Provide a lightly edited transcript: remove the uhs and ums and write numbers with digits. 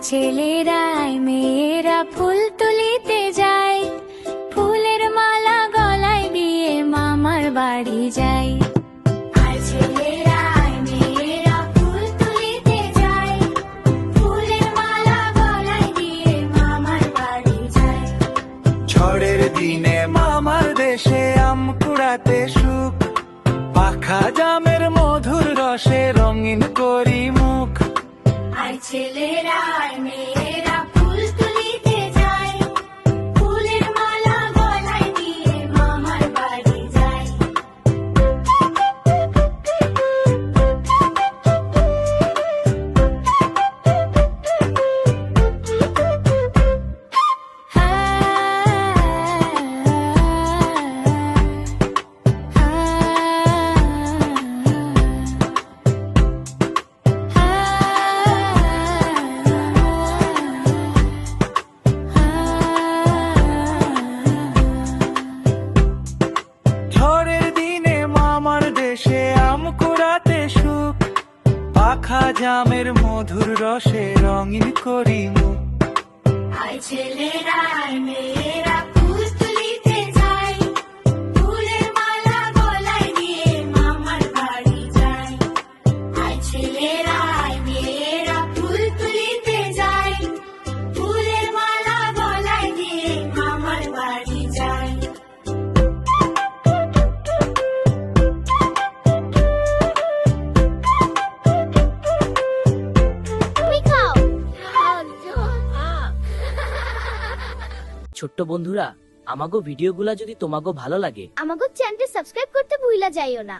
ছেলেরাই মেয়েরা ফুল তুলিতে যায়, ফুলের মালা গলায় দিয়ে মামার বাড়ি যায়। আর ছেলেরাই মেয়েরা ফুল তুলিতে যায়, ফুলের মালা গলায় দিয়ে মামার বাড়ি যায়। ঝড়ের দিনে মামার দেশে আম কুড়াতে সুখ, পাখা জামের মধুর রসে রঙিন করি মুখ। আর ছেলেরাই মেয়েরা ফুল তুলিতে যায়, ফুলের মালা গলায় দিয়ে মামার বাড়ি যায়। ঝড়ের দিনে মামার দেশে আম কুড়াতে সুখ, পাখা জামের মধুর রসে রঙিন করি মুখ। আর ছেলেরাই মেয়েরা ফুল তুলিতে যায়, ফুলের মালা গলায় দিয়ে মামার বাড়ি যায়। আর ছেলেরাই মেয়েরা ফুল তুলিতে যায়, ফুলের মালা গলায় দিয়ে মামার বাড়ি যায়। ছোট্ট বন্ধুরা, আমাগো ভিডিওগুলা যদি তোমাগো ভালো লাগে, আমাগো চ্যানেলটি সাবস্ক্রাইব করতে ভুইলা যাইও না।